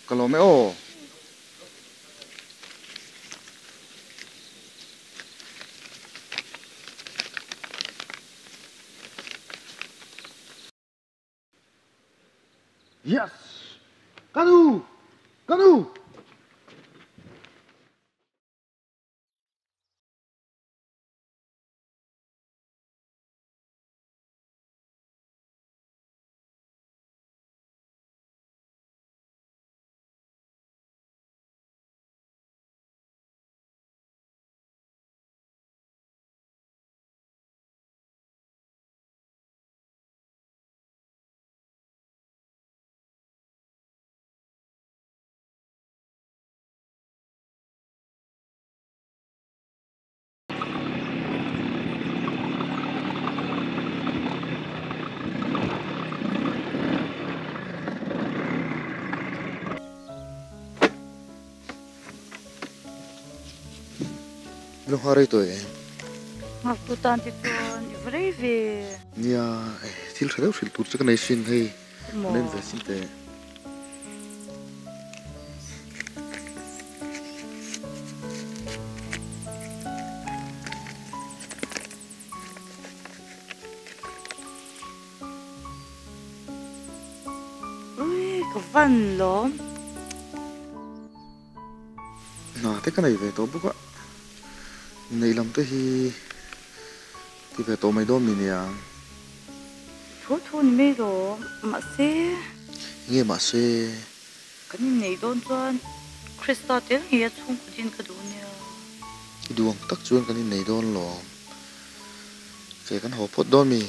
Kalau me o. Yes. Kanu. Kanu. Belum hari itu ya. Aku tante tuan, breve. Nia, til khadau sil tur chắc này xin hay nên về xin tệ. Ui, cái văn lắm. Nà, thế cái này về tổ bốc ạ. Này làm tới thì về tổ mày đom mình nè. Thôi mấy đồ, mà xe. Nghe mà xe. Cái này đón tuan, Krista tiếng nghe chung của din cái đồ nè. Cái đường tắc chuan cái này đón lò. Cái hộp phốt đón mi.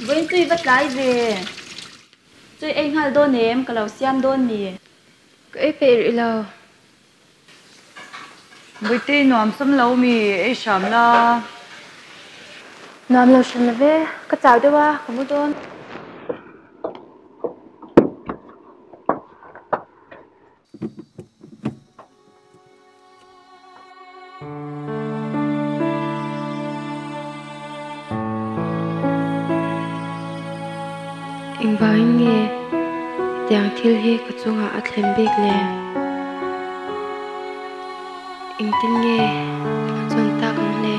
Với tôi bắt lái về. Tôi anh hai đôn em, cái lầu xem đôn mì. Cái bể lâu. Với tôi nóm xâm lâu mì, ấy xóm là. Nóm lâu xâm là về, cái cháu đâu à, không có đôn. Anh bảo anh nghe, tiếng thiêu hi có chung à thêm bích lệ. Anh tin nghe, có chung ta còn lệ.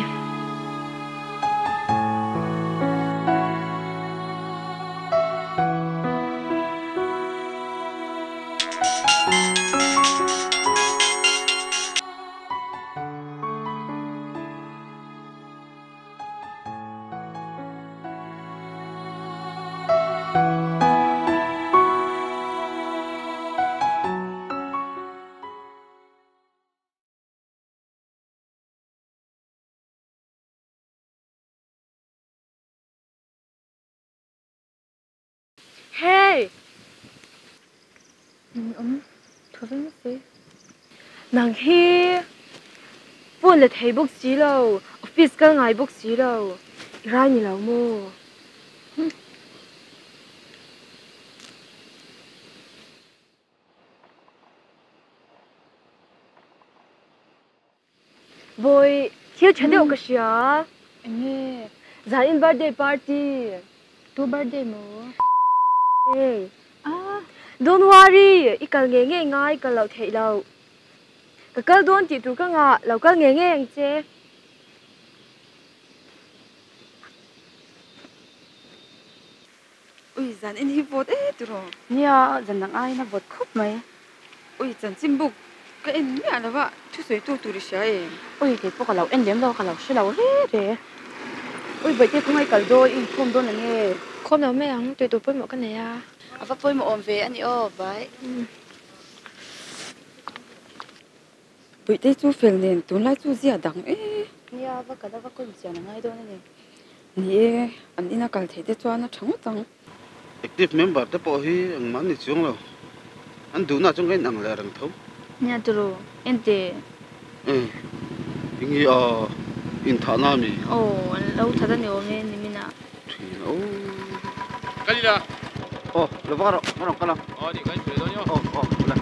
Hey! Thôi với mất gì? Nàng hi buồn là thấy bốc xí lâu, office cái ngày bốc xí lâu, ra nhiều lâu mô. Boy, thiếu chơi được cái gì à? Nghe, giải in birthday party, tu birthday mô. Hey, don't worry, ikal nghe ngay ikal lâu thấy lâu. Cái câu đón chỉ tụi cái ngọ, lâu cái nghe anh chế. Ui, dàn in hi vot tụi rồi. Nia, dần nang ai na vot khóc mày. Ui, dàn chim bục cái em mẹ là vợ, chú sấy tu đi xài. Ôi, cái bốc lâu em đếm đâu, lâu sẽ lâu thế. Ôi, vậy thì cũng hay cả đôi, in không đôi là nghe. Không nào mẹ ăn, tụi tụi một cái này à? À, vấp phơi mà ôm về anh ô, vậy. Ui, đây chú phèn lên, tuần lại chú gì đằng Nia, vấp cái đó vấp con gì nó ngay đôi này. Nè, anh ina cái thấy đấy cho nó chẳng chẳng. Active member te po hi ang man ni chung lo an du na chung cái nang la rang thau Nia tụi, em thế. ingi in tha na mi Ồ, lâu thật là nhiều nghe ni mina. thi no Kalila. le va ro kala Di kan fredo nyo. la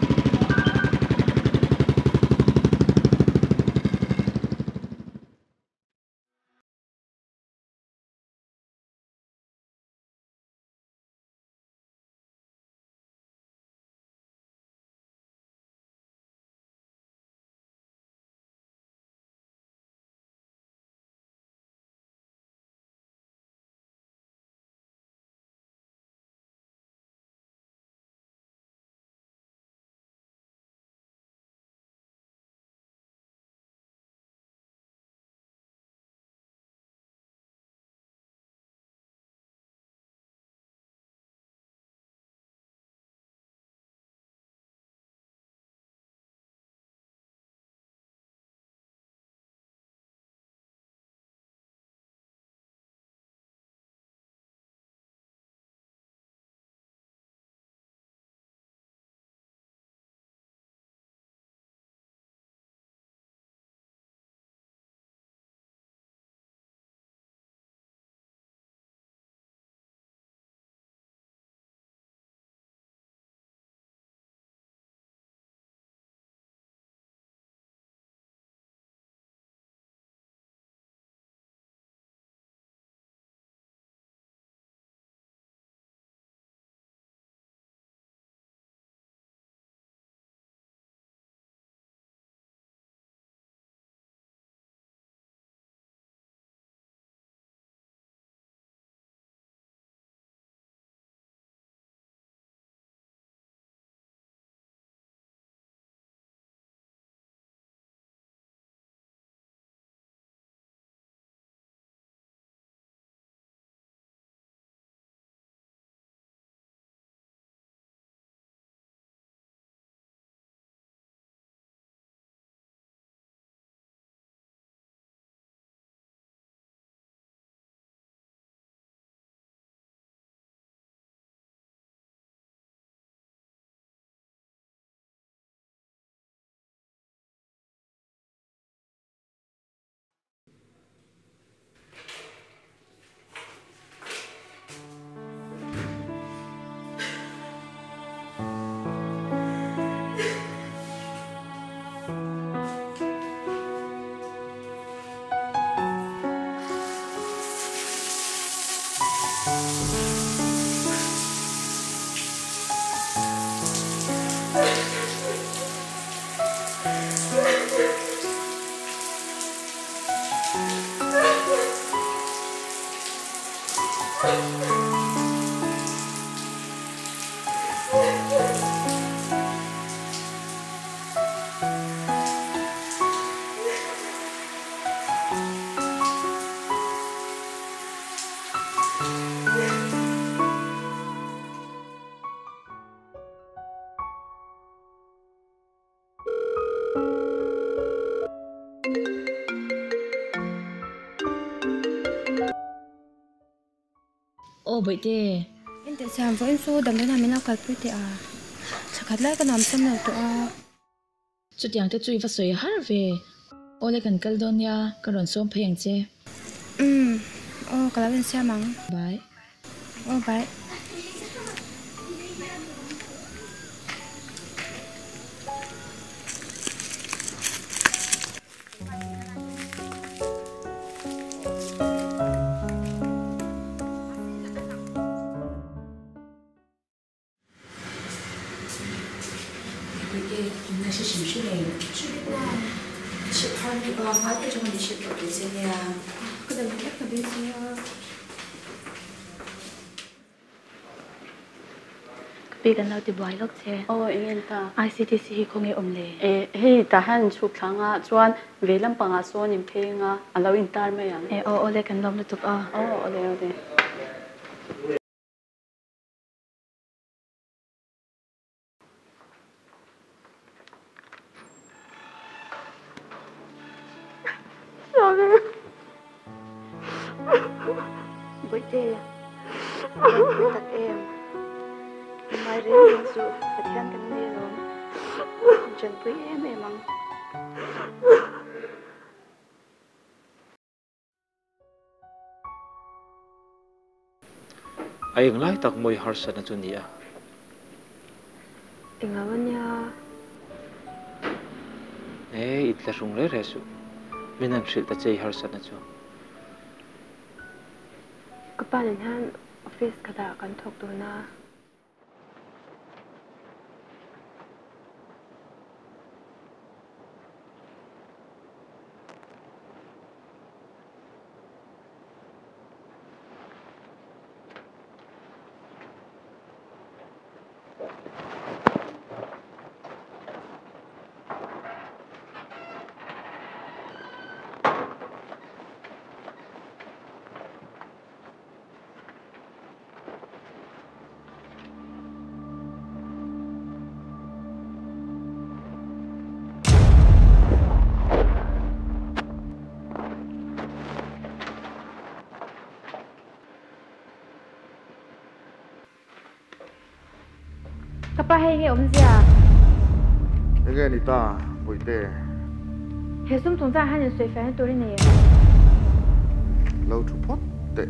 Ồ, vậy thì in te sam vo in so dam na min au kal pu te a sakhat lai ka nam sam na to a chút yang te chui va soi har ve ole kan kal don ya kan ron som pheng che o kala ben sia mang bye o bye那是什么事嘞？是的，是他那个发的这么的是不对劲的呀？可能没可对劲啊。ปีกันเราติบอยลกเชโอ้เอ็นตา ICTC คงเอมเลยเฮ้ตาหันชุกทั้งอ่ะชวนเวลัมปังอ่ะโซนิมเพงอ่ะเราอินตาร์ไม่ยังโอเลยกันลมตุกโอเลยบุยเตะตัดเองไม่เรียนสูกระเทียนกันนี่ลมจนปุยไม่มังไอ้ยังไล่ตักมวยฮาร์สันนะจุนนี่เอ็งเอาวันยาอิตละรุ่งเลยเรสุไม่นำสิลตาเจฮาร์สันนะจูก็ป่านนั้นออฟฟิศกระดากันถกตัวนะก็ป้าให้เงี้ยอมเสียเอ้ยนี่ตาบุยเต้เฮ้ซุ่มตรงจ้าให้ยันสวยแฟนตัวนี้เนี่ยเราทุบพอดเต้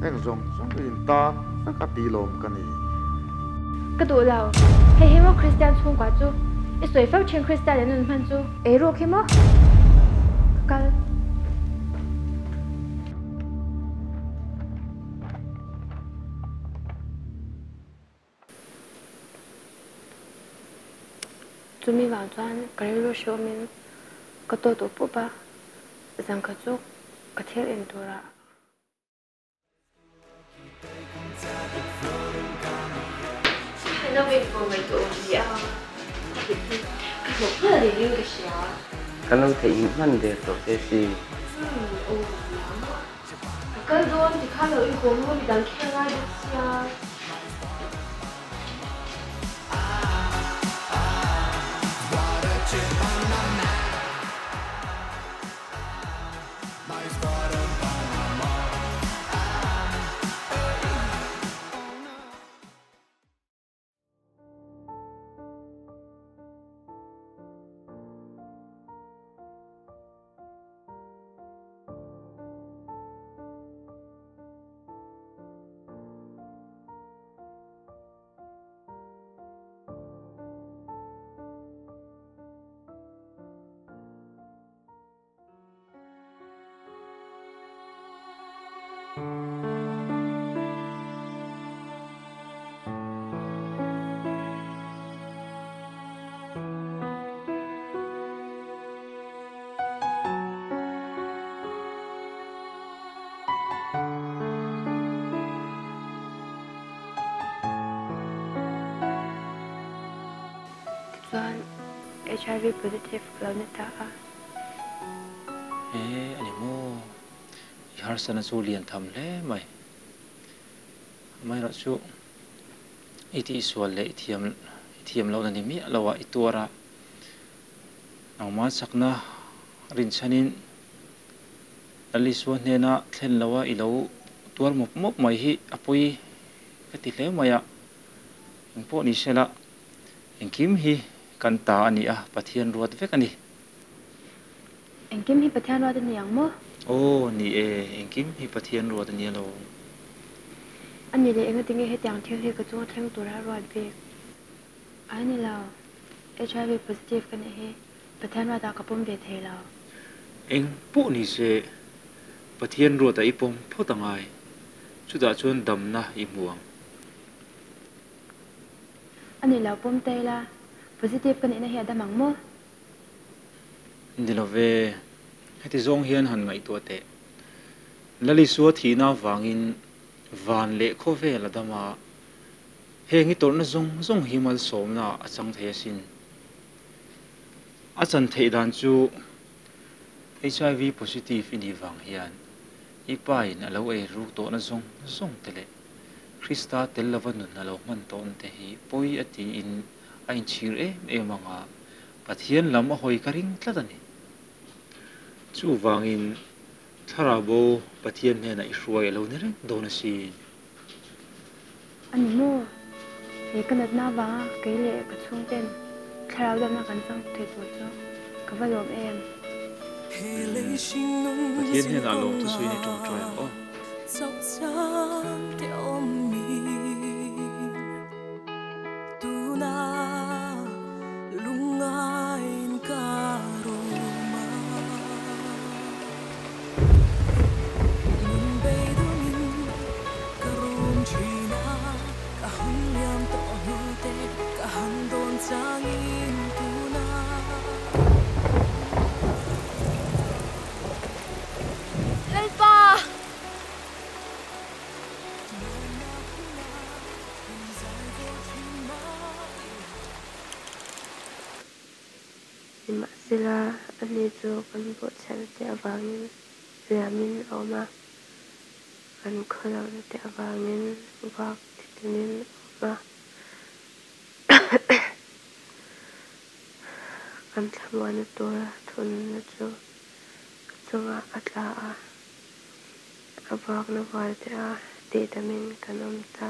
เอ็งจงอินตาสักตีลมกันนี่ก็ตัวเราให้เห็นว่าคริสเตียนช่วงกว่าจูไอ้สวยเฝ้าเชียงคริสเตียนนั่นมันจูรู้แค่มั้งกันจุมีหวานจวนกระไรรู้ชัวมินก็ตัวปุ๊บปะจังกระจุกกระเทียนเอ็นตัวละ那为什么没做一样？可不能留个啥？Kalau thấy vấn đề tổ chức gì? cái đó thì khá là yêu cầu nó bị đánh khen lại được chứ. Chuan HIV positive kalau ni takอันนี้โม่ฮาร์สันสูเลียนทำเลยไม่รู้ชูไอ้ที่ส่วนเละที่ยมเราเนี่ยมีเราว่าไอ้ตัวระเอามาสักนะรินชันินอันนี้ส่วนเนี่ยนะเช่นเราว่าไอ้เราตัว tuar mop mai hi apoi ka ti hle maya eng po ni sela eng kim hi kan ta ani a pathian ruat vek ani eng kim hi pathian ruat ani ang mo ni e eng kim hi pathian ruat ani lo ani le eng tinge he tiang thil hi ka chu thleng tur ha ruat ve ani la HIV positive kan he pathian ruat ka pom ve the la eng po ni se pathian ruat a ipom photangai chuda chuan damna I muang ani la pom te la positive kan ina he damang mo Dilove heti zong hian han ngai to te lali suwa thina wangin van le kho ve la dama hengi torna zong himal somna achang thesin achan theidan chu HIV positive ini wang hian ipai na lo e ru to na zong tele Krista tello na lo man ton te hi poi ati in ain chir e manga pathian lam a hoi karing tladani chu wangin tharabo pathian ne na ihruai lo ne reng dona si ani mo he kanat na wa ke le ka chung ten tharau dam na kan sang the to cho ka va lom em pathian ne na lo tu sui ni tong trai o dốc trắng để ôm mình tu na lung ai caroma min bay du min carom china cả hân liam to nu te cả hân don chang in tu na lalpa ma sila ani chu kan bo chal te awangin lamin oma kan kholau te awangin wak tinin oma kan thamwan to thun na chu chunga atla a awak na wal te a te tamin kanom ta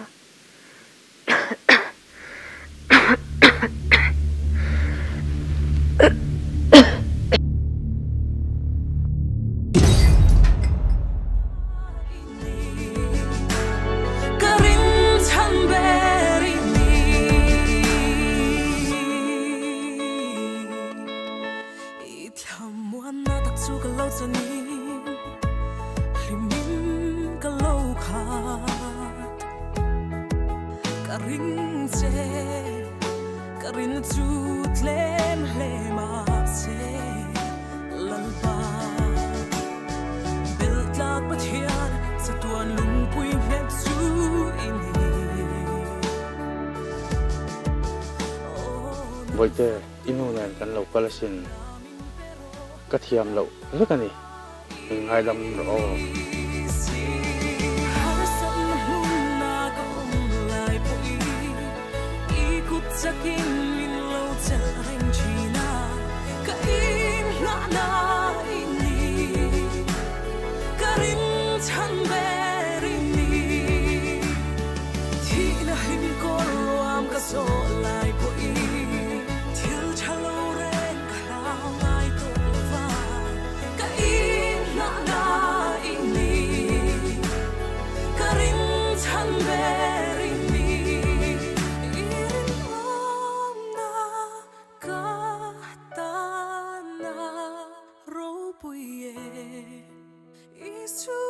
Với cái inu này kan lo kalasin kathiam lo vekani ngai dam ro It's true.